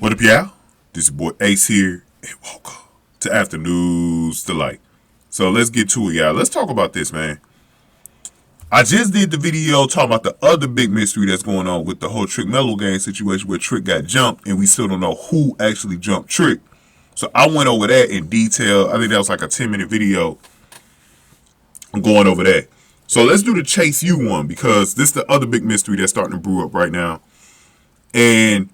What up, y'all? This is your boy Ace here, and welcome to Afternoons Delight. So let's get to it, y'all. Let's talk about this, man. I just did the video talking about the other big mystery that's going on with the whole Trick Mello Gang situation where Trick got jumped, and we still don't know who actually jumped Trick. So I went over that in detail. I think that was like a 10-minute video. I'm going over that. So let's do the Chase U one, because this is the other big mystery that's starting to brew up right now. And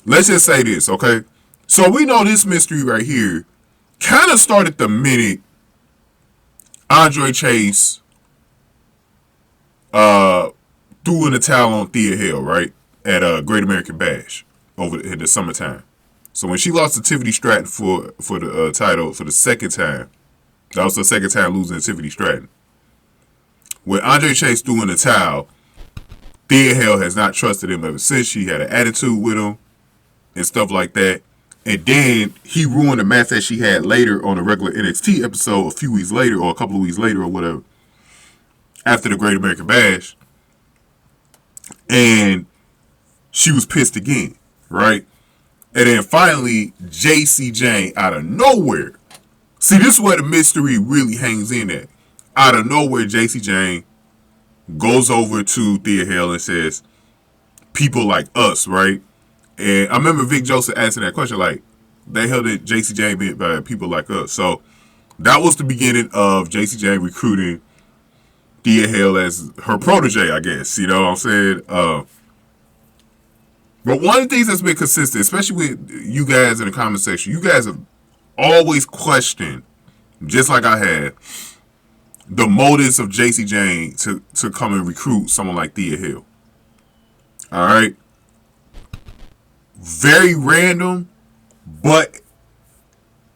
let's just say this, okay? So we know this mystery right here kind of started the minute Andre Chase threw in the towel on Thea Hill, right? At Great American Bash in the summertime. So when she lost to Tiffany Stratton for the title for the second time, that was the second time losing to Tiffany Stratton. When Andre Chase threw in the towel, Thea Hill has not trusted him ever since. She had an attitude with him and stuff like that. And then he ruined the match that she had later on a regular NXT episode a few weeks later, or a couple of weeks later, or whatever, after the Great American Bash. And she was pissed again, right? And then finally, Jacy Jayne out of nowhere. See, this is where the mystery really hangs in at. Out of nowhere, Jacy Jayne goes over to Thea Hill and says, people like us, right? And I remember Vic Joseph asking that question, like, the hell did Jacy Jayne mean by people like us? So that was the beginning of Jacy Jayne recruiting Thea Hill as her protege, I guess. You know what I'm saying? But one of the things that's been consistent, especially with you guys in the comment section, you guys have always questioned, just like I had, the motives of Jacy Jayne to come and recruit someone like Thea Hill. All right? Very random, but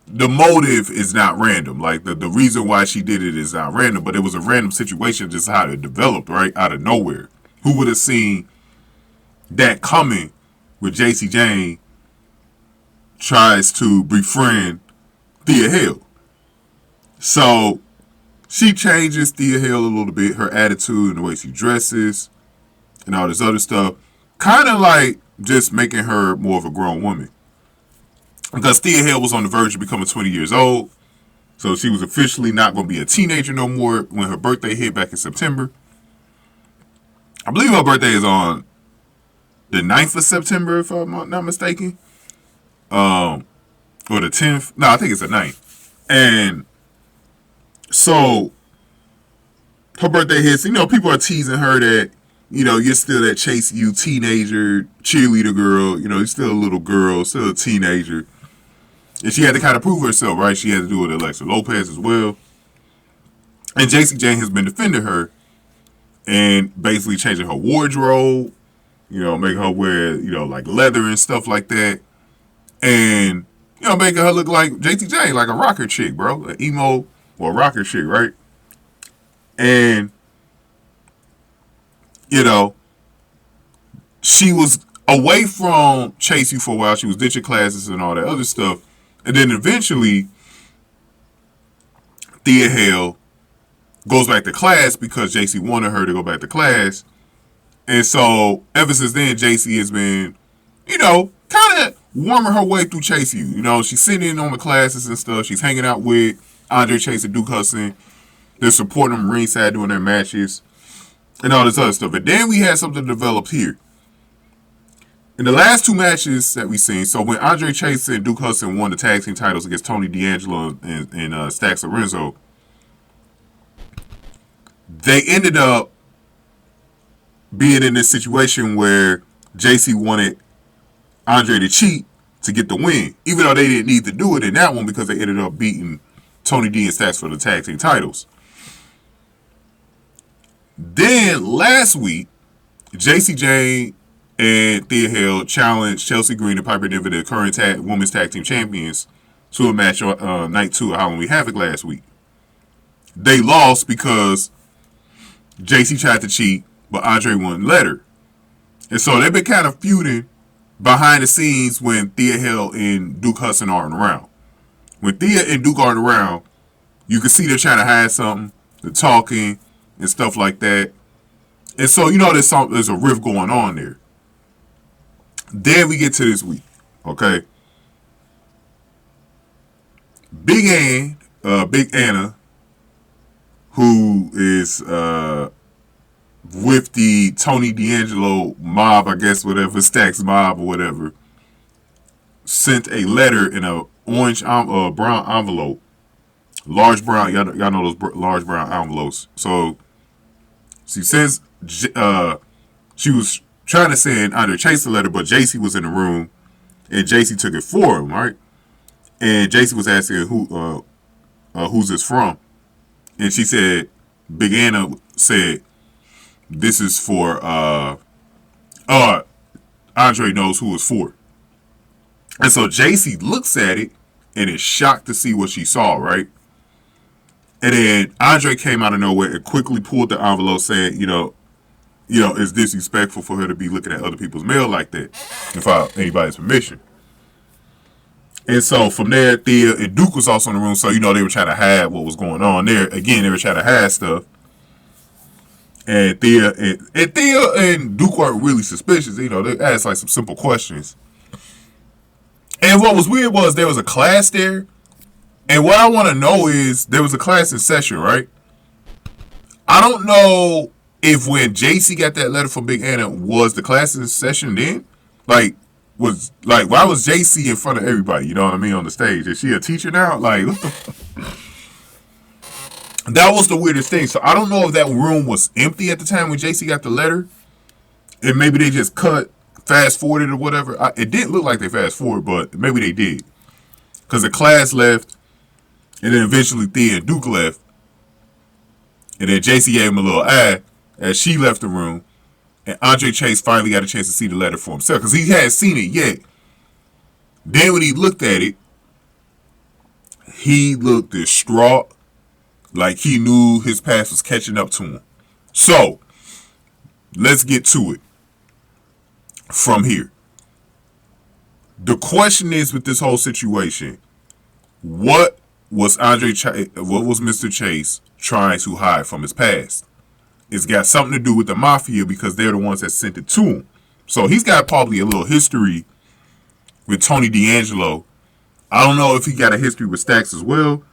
the motive is not random. Like, the reason why she did it is not random, but it was a random situation, just how it developed, right? Out of nowhere. Who would have seen that coming with Jacy Jayne tries to befriend Thea Hill? So she changes Thea Hill a little bit, her attitude and the way she dresses and all this other stuff. Kind of like just making her more of a grown woman. Because Thea Hill was on the verge of becoming 20 years old. So she was officially not going to be a teenager no more when her birthday hit back in September. I believe her birthday is on the 9th of September, if I'm not mistaken. Or the 10th. No, I think it's the 9th. And so her birthday hits. You know, people are teasing her that, you know, you're still that Chase U teenager, cheerleader girl. You know, you're still a little girl, still a teenager. And she had to kind of prove herself, right? She had to do it with Alexa Lopez as well. And Jacy Jayne has been defending her and basically changing her wardrobe, you know, making her wear, you know, like leather and stuff like that. And, you know, making her look like Jacy Jayne, like a rocker chick, bro. An emo or rocker chick, right? And, you know, she was away from Chase U for a while. She was ditching classes and all that other stuff. And then eventually, Thea Hill goes back to class because Jacy wanted her to go back to class. And so, ever since then, Jacy has been, you know, kind of warming her way through Chase U. You know, she's sitting in on the classes and stuff. She's hanging out with Andre Chase and Duke Hudson. They're supporting them ringside doing their matches and all this other stuff. And then we had something developed here. In the last two matches that we've seen, so when Andre Chase and Duke Hudson won the tag team titles against Tony D'Angelo and Stacks Lorenzo, they ended up being in this situation where Jacy wanted Andre to cheat to get the win, even though they didn't need to do it in that one because they ended up beating Tony D and Stacks for the tag team titles. Then last week, Jacy Jayne and Thea Hill challenged Chelsea Green and Piper Niven, the current women's tag team champions, to a match on night 2 of Halloween Havoc last week. They lost because Jacy tried to cheat, but Andre wouldn't let her. And so they've been kind of feuding behind the scenes when Thea Hill and Duke Hudson aren't around. When Thea and Duke aren't around, you can see they're trying to hide something, they're talking and stuff like that. And so, you know, there's a rift going on there. Then we get to this week, Okay. Big Anna, who is with the Tony D'Angelo mob, I guess, whatever, Stacks mob or whatever, sent a letter in a orange brown envelope, large brown. Y'all know those large brown envelopes. So she says she was trying to send Andre Chase a letter, but Jacy was in the room, and Jacy took it for him, right? And Jacy was asking who's this from, and she said, Big Anna said, this is for Andre knows who it's for. And so Jacy looks at it and is shocked to see what she saw, right? And then Andre came out of nowhere and quickly pulled the envelope saying, it's disrespectful for her to be looking at other people's mail like that without anybody's permission. And so from there, Thea and Duke was also in the room, so they were trying to hide what was going on there. Again, they were trying to hide stuff. And Thea and Duke weren't really suspicious. They asked like some simple questions. And what was weird was there was a class there. And what I want to know is there was a class in session, right? I don't know if when Jacy got that letter from Big Anna, was the class in session then? Why was Jacy in front of everybody? You know what I mean, on the stage? Is she a teacher now? Like, what the That was the weirdest thing. So I don't know if that room was empty at the time when Jacy got the letter, and maybe they just fast forwarded or whatever. It didn't look like they fast forwarded, but maybe they did, because the class left, and then eventually Thea and Duke left, and then Jacy gave him a little eye as she left the room, and Andre Chase finally got a chance to see the letter for himself, because he hadn't seen it yet. Then when he looked at it, he looked distraught, like he knew his past was catching up to him. So, let's get to it from here. The question is, with this whole situation, what was Mr. Chase trying to hide from his past? It's got something to do with the mafia, because they're the ones that sent it to him. So he's got probably a little history with Tony D'Angelo. I don't know if he got a history with Stacks as well,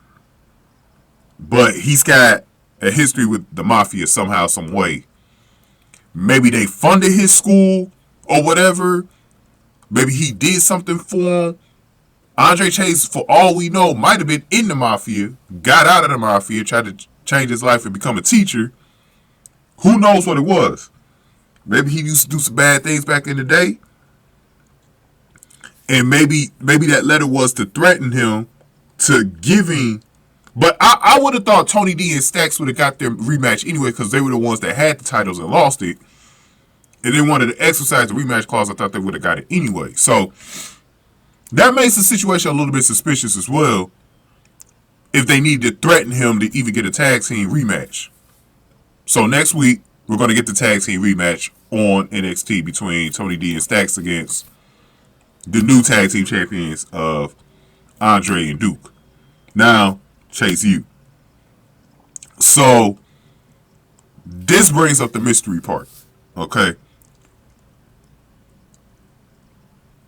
but he's got a history with the mafia somehow, some way. Maybe they funded his school or whatever. Maybe he did something for him. Andre Chase, for all we know, might have been in the mafia, got out of the mafia, tried to change his life and become a teacher. Who knows what it was? Maybe he used to do some bad things back in the day. And maybe that letter was to threaten him to giving. But I would have thought Tony D and Stacks would have got their rematch anyway, because they were the ones that had the titles and lost it. And they wanted to exercise the rematch clause. I thought they would have got it anyway. So that makes the situation a little bit suspicious as well, if they need to threaten him to even get a tag team rematch. So next week, we're going to get the tag team rematch on NXT between Tony D and Stacks against the new tag team champions of Andre and Duke. Now, Chase U. So, this brings up the mystery part, okay?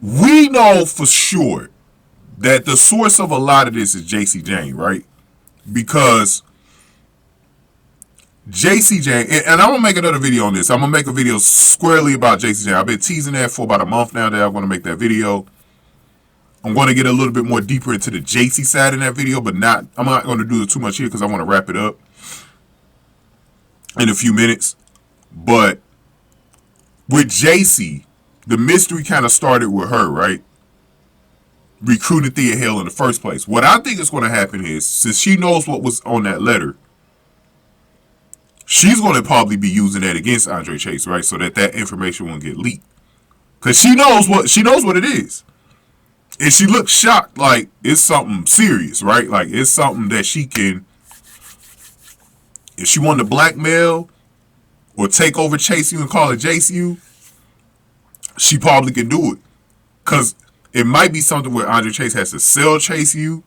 We know for sure that the source of a lot of this is Jacy Jayne, right? Because Jacy Jayne, and I'm going to make another video on this. I'm going to make a video squarely about Jacy Jayne. I've been teasing that for about a month now that I'm going to make that video. I'm going to get a little bit more deeper into the Jacy side in that video, but I'm not going to do it too much here because I want to wrap it up in a few minutes. But with Jacy, the mystery kind of started with her, right? Recruiting Thea Hale in the first place. What I think is going to happen is, since she knows what was on that letter, she's going to probably be using that against Andre Chase, right? So that information won't get leaked. Because she knows what it is. And she looks shocked, like it's something serious, right? Like it's something that she can, if she wanted to blackmail or take over Chase U and call it Jacy U, she probably can do it. Because it might be something where Andre Chase has to sell Chase U.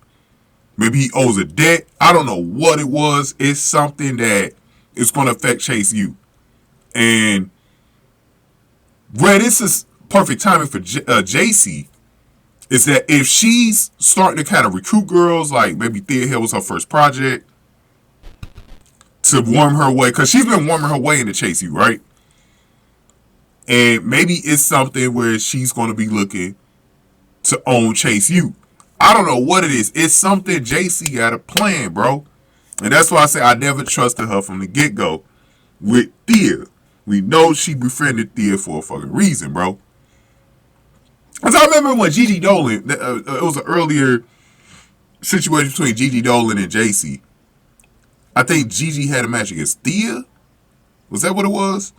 Maybe he owes a debt. I don't know what it was. It's something that is going to affect Chase U. And where this is perfect timing for Jacy, is that if she's starting to kind of recruit girls, like maybe Thea Hill was her first project, to warm her way, because she's been warming her way into Chase U, right? And maybe it's something where she's going to be looking to own Chase U. I don't know what it is. It's something Jacy got a plan, bro. And that's why I say I never trusted her from the get-go with Thea. We know she befriended Thea for a fucking reason, bro. Because I remember when Gigi Dolan, it was an earlier situation between Gigi Dolan and Jacy. I think Gigi had a match against Thea. Was that what it was?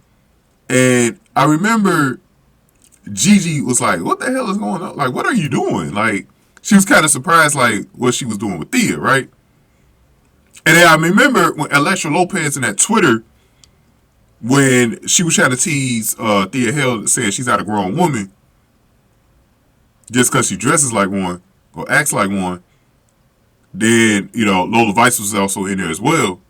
And I remember Gigi was like, what the hell is going on? Like, what are you doing? Like, she was kind of surprised, like, what she was doing with Thea, right? And then I remember when Elektra Lopez in that Twitter, when she was trying to tease Thea Hill, saying she's not a grown woman just because she dresses like one or acts like one, then, you know, Lola Vice was also in there as well.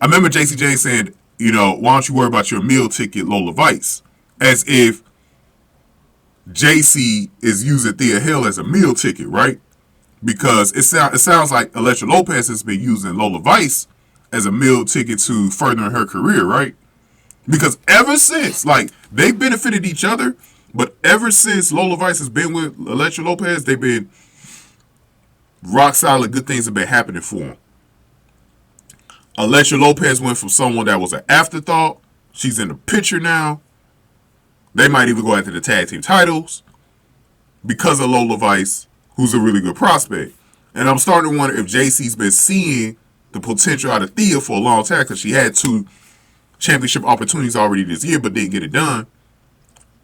I remember Jacy Jayne saying, you know, why don't you worry about your meal ticket, Lola Vice? As if Jacy is using Thea Hill as a meal ticket, right? Because it sounds like Elektra Lopez has been using Lola Vice as a meal ticket to furthering her career, right? Because ever since, like, they benefited each other, but ever since Lola Vice has been with Elektra Lopez, they've been rock solid, good things have been happening for them. Elektra Lopez went from someone that was an afterthought. She's in the picture now. They might even go after the tag team titles because of Lola Vice, who's a really good prospect. And I'm starting to wonder if Jacy's been seeing the potential out of Thea for a long time, because she had 2 championship opportunities already this year but didn't get it done.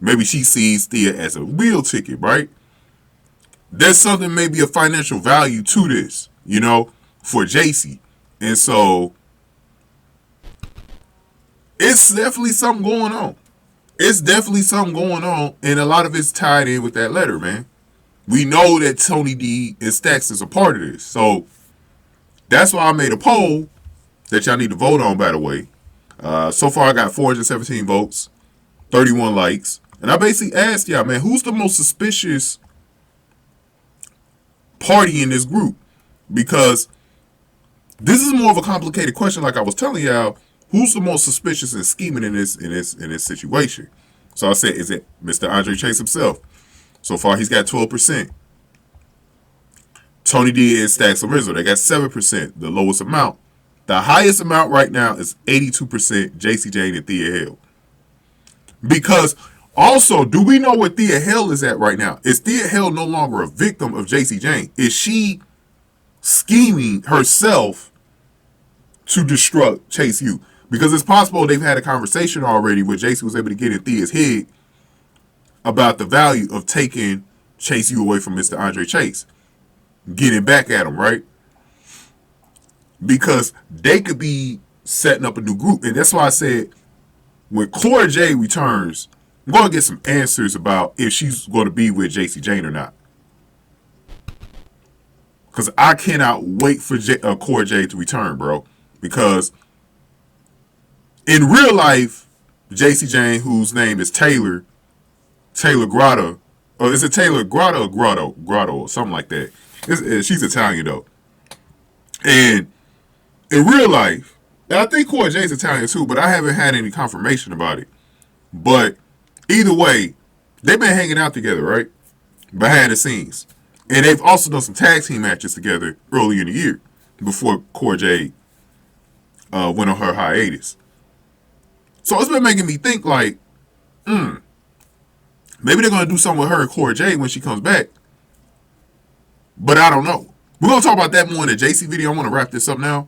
Maybe she sees Thea as a wheel ticket, right? There's something, maybe a financial value to this, you know, for Jacy. And so it's definitely something going on. It's definitely something going on, and a lot of it's tied in with that letter, man. We know that Tony D and Stacks is a part of this. So that's why I made a poll that y'all need to vote on, by the way. So far, I got 417 votes, 31 likes. And I basically asked y'all, man, who's the most suspicious party in this group? Because this is more of a complicated question, like I was telling y'all. Who's the most suspicious and scheming in this situation? So I said, is it Mr. Andre Chase himself? So far, he's got 12%. Tony D and Stacks Lorenzo, they got 7%, the lowest amount. The highest amount right now is 82%, Jacy Jayne and Thea Hill. Because also, do we know where Thea Hill is at right now? Is Thea Hill no longer a victim of Jacy Jayne? Is she scheming herself to destruct Chase U? Because it's possible they've had a conversation already where Jacy was able to get in Thea's head about the value of taking Chase U away from Mr. Andre Chase. Getting back at him, right? Because they could be setting up a new group. And that's why I said, when Cora J returns, I'm going to get some answers about if she's going to be with Jacy Jayne or not. Because I cannot wait for Cora J to return, bro. Because in real life, Jacy Jayne, whose name is Taylor Grotto, or is it Taylor Grotto or Grotto or something like that? She's Italian, though. And in real life, and I think Cora J's Italian too, but I haven't had any confirmation about it. But either way, they've been hanging out together, right? Behind the scenes. And they've also done some tag team matches together early in the year before Cora J went on her hiatus. So it's been making me think like, maybe they're going to do something with her and Cora J when she comes back. But I don't know. We're going to talk about that more in the JC video. I want to wrap this up now.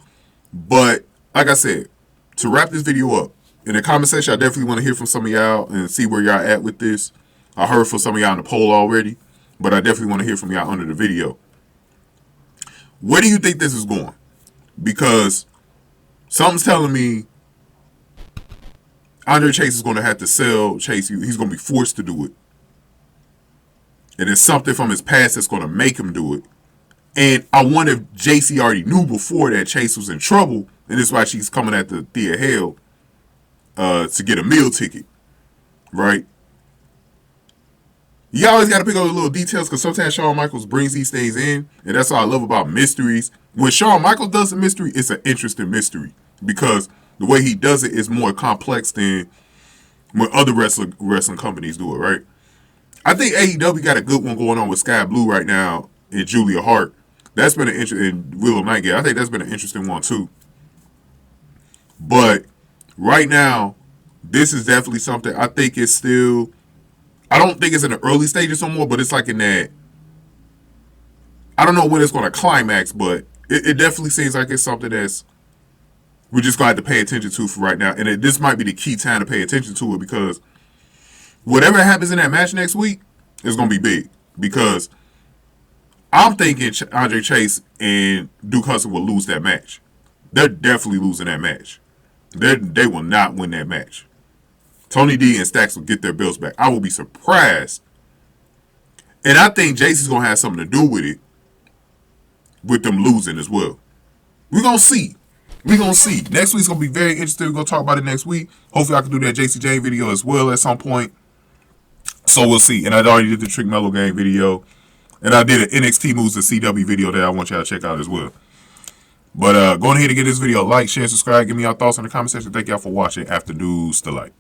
But like I said, to wrap this video up, in the comment section, I definitely want to hear from some of y'all and see where y'all at with this. I heard from some of y'all in the poll already, but I definitely want to hear from y'all under the video. Where do you think this is going? Because something's telling me Andre Chase is going to have to sell Chase. He's going to be forced to do it. And it's something from his past that's going to make him do it. And I wonder if Jacy already knew before that Chase was in trouble, and that's why she's coming at the Thea Hill to get a meal ticket, right? You always got to pick up the little details because sometimes Shawn Michaels brings these things in, and that's what I love about mysteries. When Shawn Michaels does a mystery, it's an interesting mystery because the way he does it is more complex than when other wrestling companies do it, right? I think AEW got a good one going on with Sky Blue right now and Julia Hart. That's been an interesting, Willow Nightingale. I think that's been an interesting one too. But right now, this is definitely something I think it's still. I don't think it's in the early stages no more, but it's like in that. I don't know when it's going to climax, but it definitely seems like it's something that's we're just going to have to pay attention to for right now. And this might be the key time to pay attention to it because whatever happens in that match next week is going to be big. Because I'm thinking Andre Chase and Duke Hudson will lose that match. They're definitely losing that match. They will not win that match. Tony D and Stacks will get their belts back. I will be surprised. And I think Jacy's going to have something to do with it. With them losing as well. We're going to see. We're going to see. Next week's going to be very interesting. We're going to talk about it next week. Hopefully I can do that Jacy Jayne video as well at some point. So we'll see. And I already did the Trick Mellow Gang video. And I did an NXT Moves to CW video that I want y'all to check out as well. But go ahead and give this video a like, share, subscribe. Give me your thoughts in the comment section. Thank y'all for watching After News to Light.